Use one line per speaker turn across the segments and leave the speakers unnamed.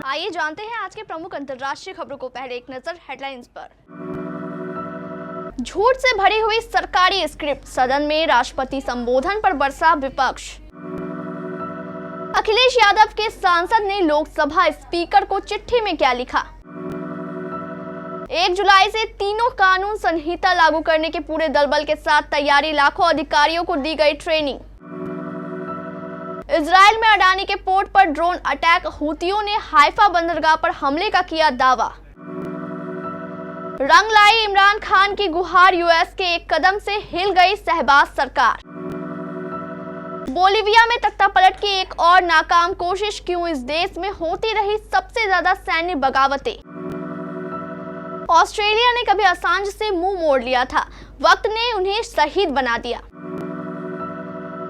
आइए जानते हैं आज के प्रमुख अंतर्राष्ट्रीय खबरों को। पहले एक नजर हेडलाइंस पर। झूठ से भरी हुई सरकारी स्क्रिप्ट, सदन में राष्ट्रपति संबोधन पर बरसा विपक्ष। अखिलेश यादव के सांसद ने लोकसभा स्पीकर को चिट्ठी में क्या लिखा। 1 जुलाई से तीनों कानून संहिता लागू करने के पूरे दलबल के साथ तैयारी, लाखों अधिकारियों को दी गई ट्रेनिंग। इजराइल में अडानी के पोर्ट पर ड्रोन अटैक, हूतियों ने हाइफा बंदरगाह पर हमले का किया दावा। रंग लाई इमरान खान की गुहार, यूएस के एक कदम से हिल गई शहबाज सरकार। बोलीविया में तख्ता पलट की एक और नाकाम कोशिश, क्यों इस देश में होती रही सबसे ज्यादा सैन्य बगावतें। ऑस्ट्रेलिया ने कभी असांज से मुंह मोड़ लिया था, वक्त ने उन्हें शहीद बना दिया।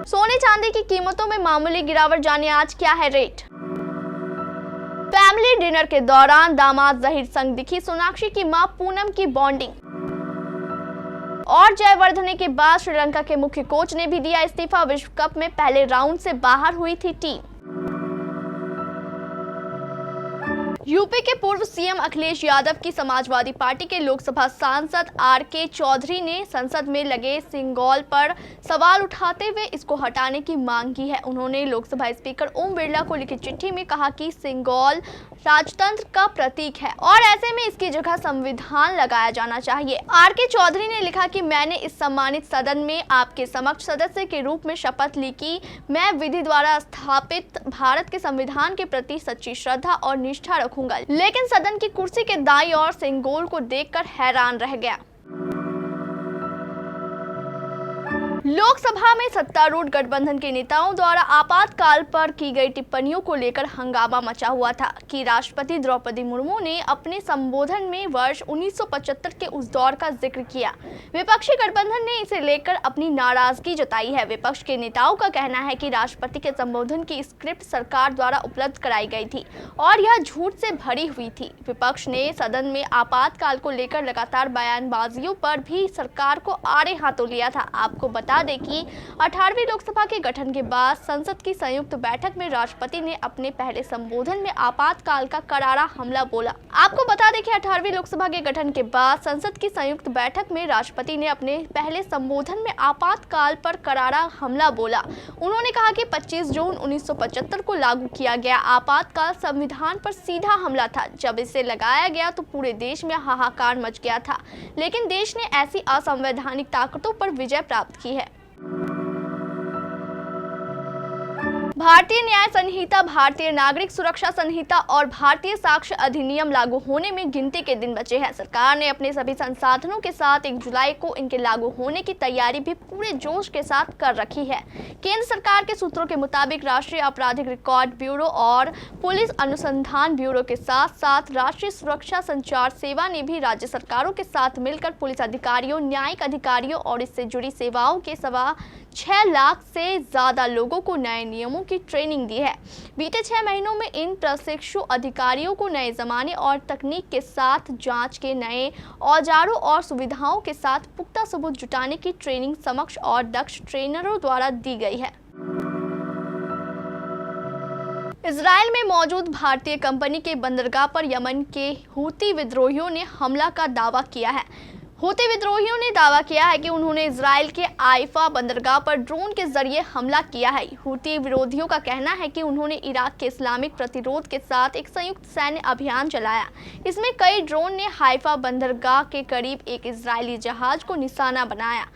सोने चांदी की कीमतों में मामूली गिरावट, जानिए आज क्या है रेट। फैमिली डिनर के दौरान दामाद जहीर संग दिखी सोनाक्षी की मां पूनम की बॉन्डिंग। और जयवर्धने के बाद श्रीलंका के मुख्य कोच ने भी दिया इस्तीफा, विश्व कप में पहले राउंड से बाहर हुई थी टीम। यूपी के पूर्व सीएम अखिलेश यादव की समाजवादी पार्टी के लोकसभा सांसद आर.के. चौधरी ने संसद में लगे सिंगल पर सवाल उठाते हुए इसको हटाने की मांग की है। उन्होंने लोकसभा स्पीकर ओम बिरला को लिखी चिट्ठी में कहा कि सिंगल राजतंत्र का प्रतीक है और ऐसे में इसकी जगह संविधान लगाया जाना चाहिए। आर.के. चौधरी ने लिखा कि मैंने इस सम्मानित सदन में आपके समक्ष सदस्य के रूप में शपथ ली कि मैं विधि द्वारा स्थापित भारत के संविधान के प्रति सच्ची श्रद्धा और निष्ठा रखूंगा। लेकिन सदन की कुर्सी के दाईं ओर सिंगल को देखकर हैरान रह गया। लोकसभा में सत्तारूढ़ गठबंधन के नेताओं द्वारा आपातकाल पर की गई टिप्पणियों को लेकर हंगामा मचा हुआ था कि राष्ट्रपति द्रौपदी मुर्मू ने अपने संबोधन में वर्ष 1975 के उस दौर का जिक्र किया। विपक्षी गठबंधन ने इसे लेकर अपनी नाराजगी जताई है। विपक्ष के नेताओं का कहना है कि राष्ट्रपति के संबोधन की स्क्रिप्ट सरकार द्वारा उपलब्ध कराई गई थी और यह झूठ से भरी हुई थी। विपक्ष ने सदन में आपातकाल को लेकर लगातार बयानबाजियों पर भी सरकार को आड़े हाथों लिया था। आपको बता दें कि 18वीं लोकसभा के गठन के बाद संसद की संयुक्त बैठक में राष्ट्रपति ने अपने पहले संबोधन में आपातकाल का करारा हमला बोला। आपको बता दें कि 18वीं लोकसभा के गठन के बाद संसद की संयुक्त बैठक में राष्ट्रपति ने अपने पहले संबोधन में आपातकाल पर करारा हमला बोला। उन्होंने कहा कि 25 जून 1975 को लागू किया गया आपातकाल संविधान पर सीधा हमला था। जब इसे लगाया गया तो पूरे देश में हाहाकार मच गया था, लेकिन देश ने ऐसी असंवैधानिक ताकतों पर विजय प्राप्त की है। भारतीय न्याय संहिता, भारतीय नागरिक सुरक्षा संहिता और भारतीय साक्ष्य अधिनियम लागू होने में गिनती के दिन बचे हैं। सरकार ने अपने सभी संसाधनों के साथ 1 जुलाई को इनके लागू होने की तैयारी भी पूरे जोश के साथ कर रखी है। केंद्र सरकार के सूत्रों के मुताबिक राष्ट्रीय आपराधिक रिकॉर्ड ब्यूरो और पुलिस अनुसंधान ब्यूरो के साथ साथ राष्ट्रीय सुरक्षा संचार सेवा ने भी राज्य सरकारों के साथ मिलकर पुलिस अधिकारियों, न्यायिक अधिकारियों और इससे जुड़ी सेवाओं के 6 लाख से ज्यादा लोगों को नए नियमों की ट्रेनिंग दी है। बीते 6 महीनों में इन प्रशिक्षु अधिकारियों को नए जमाने और तकनीक के साथ जांच के नए औजारों और सुविधाओं के साथ पुख्ता सबूत जुटाने की ट्रेनिंग समक्ष और दक्ष ट्रेनरों द्वारा दी गई है। इजराइल में मौजूद भारतीय कंपनी के बंदरगाह पर यमन के हूती विद्रोहियों ने हमला का दावा किया है। हूती विद्रोहियों ने दावा किया है कि उन्होंने इजराइल के हाइफा बंदरगाह पर ड्रोन के जरिए हमला किया है। हूती विरोधियों का कहना है कि उन्होंने इराक के इस्लामिक प्रतिरोध के साथ एक संयुक्त सैन्य अभियान चलाया। इसमें कई ड्रोन ने हाइफा बंदरगाह के करीब एक इजरायली जहाज को निशाना बनाया।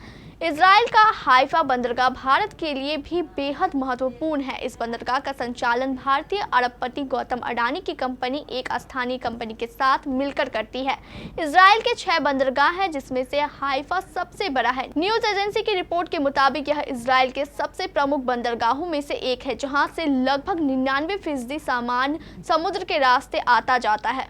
इजराइल का हाइफा बंदरगाह भारत के लिए भी बेहद महत्वपूर्ण है। इस बंदरगाह का संचालन भारतीय अरबपति गौतम अडानी की कंपनी एक स्थानीय कंपनी के साथ मिलकर करती है। इजराइल के 6 बंदरगाह हैं, जिसमें से हाइफा सबसे बड़ा है। न्यूज एजेंसी की रिपोर्ट के मुताबिक यह इजराइल के सबसे प्रमुख बंदरगाहों में से एक है, जहां से लगभग 99% सामान समुद्र के रास्ते आता जाता है।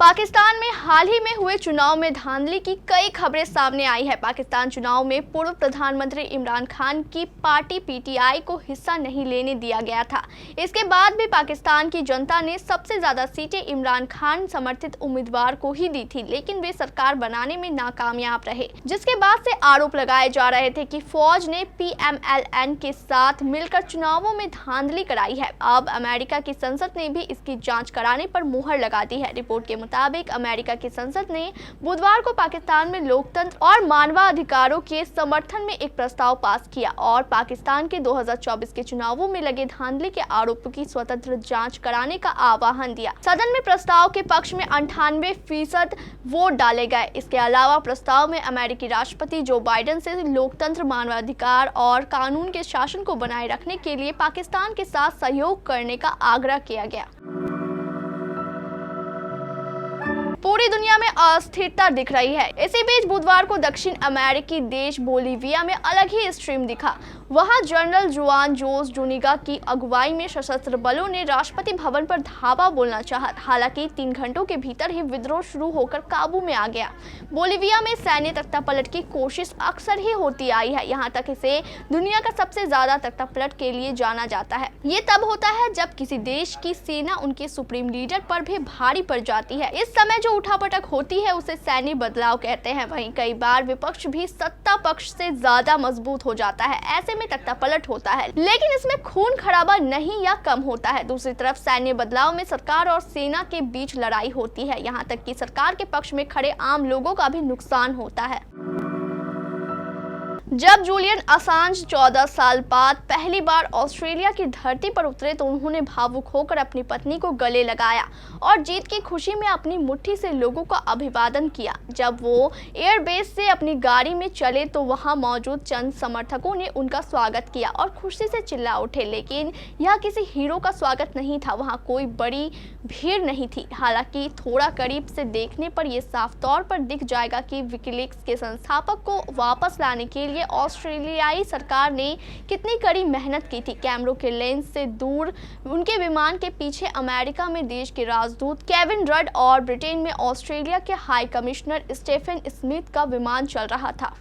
पाकिस्तान में हाल ही में हुए चुनाव में धांधली की कई खबरें सामने आई है। पाकिस्तान चुनाव में पूर्व प्रधानमंत्री इमरान खान की पार्टी पीटीआई को हिस्सा नहीं लेने दिया गया था। इसके बाद भी पाकिस्तान की जनता ने सबसे ज्यादा सीटें इमरान खान समर्थित उम्मीदवार को ही दी थी, लेकिन वे सरकार बनाने में नाकामयाब रहे, जिसके बाद से आरोप लगाए जा रहे थे कि फौज ने पीएमएलएन के साथ मिलकर चुनावों में धांधली कराई है। अब अमेरिका की संसद ने भी इसकी जाँच कराने पर मुहर लगा दी है। रिपोर्ट के मुताबिक अमेरिका की संसद ने बुधवार को पाकिस्तान में लोकतंत्र और मानवाधिकारों के समर्थन में एक प्रस्ताव पास किया और पाकिस्तान के 2024 के चुनावों में लगे धांधली के आरोपों की स्वतंत्र जांच कराने का आह्वान दिया। सदन में प्रस्ताव के पक्ष में 98% वोट डाले गए। इसके अलावा प्रस्ताव में अमेरिकी राष्ट्रपति जो बाइडेन से लोकतंत्र, मानवाधिकार और कानून के शासन को बनाए रखने के लिए पाकिस्तान के साथ सहयोग करने का आग्रह किया गया। पूरी दुनिया में अस्थिरता दिख रही है। इसी बीच बुधवार को दक्षिण अमेरिकी देश बोलीविया में अलग ही स्ट्रीम दिखा। वहां जनरल जुआन जोस जुनिगा की अगुवाई में सशस्त्र बलों ने राष्ट्रपति भवन पर धावा बोलना चाहा। हालांकि 3 घंटों के भीतर ही विद्रोह शुरू होकर काबू में आ गया। बोलीविया में सैन्य तख्तापलट की कोशिश अक्सर ही होती आई है। यहाँ तक इसे दुनिया का सबसे ज्यादा तख्तापलट के लिए जाना जाता है। ये तब होता है जब किसी देश की सेना उनके सुप्रीम लीडर पर भी भारी पड़ जाती है। इस समय जो उठापटक होती है उसे सैन्य बदलाव कहते हैं। वहीं कई बार विपक्ष भी सत्ता पक्ष से ज्यादा मजबूत हो जाता है। ऐसे में तख्तापलट होता है, लेकिन इसमें खून खराबा नहीं या कम होता है। दूसरी तरफ सैन्य बदलाव में सरकार और सेना के बीच लड़ाई होती है। यहाँ तक कि सरकार के पक्ष में खड़े आम लोगों का भी नुकसान होता है। जब जूलियन असांज 14 साल बाद पहली बार ऑस्ट्रेलिया की धरती पर उतरे तो उन्होंने भावुक होकर अपनी पत्नी को गले लगाया और जीत की खुशी में अपनी मुट्ठी से लोगों का अभिवादन किया। जब वो एयरबेस से अपनी गाड़ी में चले तो वहां मौजूद चंद समर्थकों ने उनका स्वागत किया और खुशी से चिल्ला उठे, लेकिन यह किसी हीरो का स्वागत नहीं था। वहां कोई बड़ी भीड़ नहीं थी। हालांकि थोड़ा करीब से देखने पर यह साफ तौर पर दिख जाएगा कि विकीलीक्स के संस्थापक को वापस लाने के लिए ऑस्ट्रेलियाई सरकार ने कितनी कड़ी मेहनत की थी। कैमरों के लेंस से दूर उनके विमान के पीछे अमेरिका में देश के राजदूत केविन रड और ब्रिटेन में ऑस्ट्रेलिया के हाई कमिश्नर स्टीफन स्मिथ का विमान चल रहा था।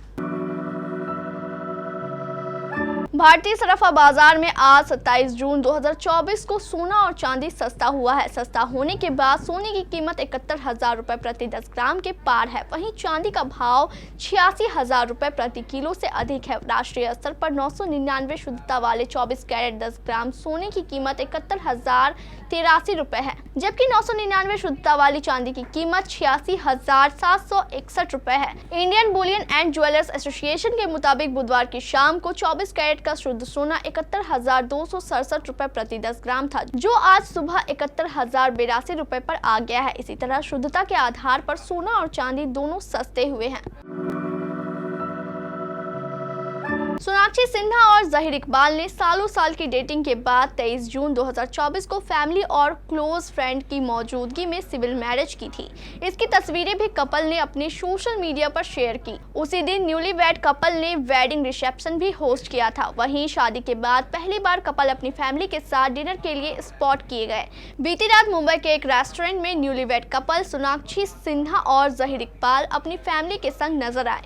भारतीय सराफा बाजार में आज 27 जून 2024 को सोना और चांदी सस्ता हुआ है। सस्ता होने के बाद सोने की कीमत 71,000 रुपए प्रति 10 ग्राम के पार है। वहीं चांदी का भाव 86,000 रुपए प्रति किलो से अधिक है। राष्ट्रीय स्तर पर 999 शुद्धता वाले 24 कैरेट 10 ग्राम सोने की कीमत 71,083 रुपए है, जबकि 999 शुद्धता वाली चांदी की कीमत 86,761 रुपए है। Indian Boolean and jewellers association के मुताबिक बुधवार की शाम को 24 कैरेट का शुद्ध सोना 71,267 रुपए प्रति 10 ग्राम था, जो आज सुबह 71,082 रुपए पर आ गया है। इसी तरह शुद्धता के आधार पर सोना और चांदी दोनों सस्ते हुए हैं। सोनाक्षी सिन्हा और जहीर इकबाल ने सालों साल की डेटिंग के बाद 23 जून 2024 को फैमिली और क्लोज फ्रेंड की मौजूदगी में सिविल मैरिज की थी। इसकी तस्वीरें भी कपल ने अपने सोशल मीडिया पर शेयर की। उसी दिन न्यूलीवैड कपल ने वेडिंग रिसेप्शन भी होस्ट किया था। वहीं शादी के बाद पहली बार कपल अपनी फैमिली के साथ डिनर के लिए स्पॉट किए गए। बीती रात मुंबई के एक रेस्टोरेंट में न्यूलीवैड कपल सोनाक्षी सिन्हा और जहीर इकबाल अपनी फैमिली के संग नजर आए।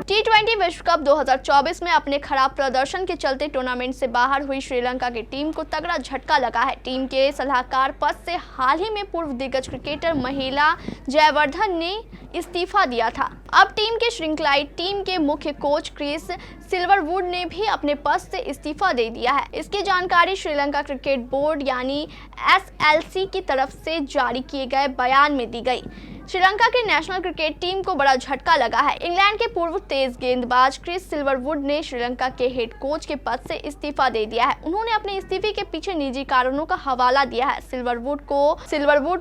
T20 विश्व कप 2024 में अपने खराब प्रदर्शन के चलते टूर्नामेंट से बाहर हुई श्रीलंका की टीम को तगड़ा झटका लगा है। टीम के सलाहकार पद से हाल ही में पूर्व दिग्गज क्रिकेटर महिला जयवर्धन ने इस्तीफा दिया था। अब टीम के श्रृंखलाई टीम के मुख्य कोच क्रिस सिल्वरवुड ने भी अपने पद से इस्तीफा दे दिया है। इसकी जानकारी श्रीलंका क्रिकेट बोर्ड यानी SLC की तरफ से जारी किए गए बयान में दी गई। श्रीलंका की नेशनल क्रिकेट टीम को बड़ा झटका लगा है। इंग्लैंड के पूर्व तेज गेंदबाज क्रिस सिल्वरवुड ने श्रीलंका के हेड कोच के पद से इस्तीफा दे दिया है। उन्होंने अपने इस्तीफे के पीछे निजी कारणों का हवाला दिया है। सिल्वरवुड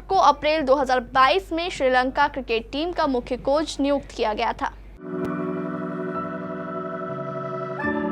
को अप्रैल 2022 में श्रीलंका क्रिकेट टीम का मुख्य कोच नियुक्त किया गया था।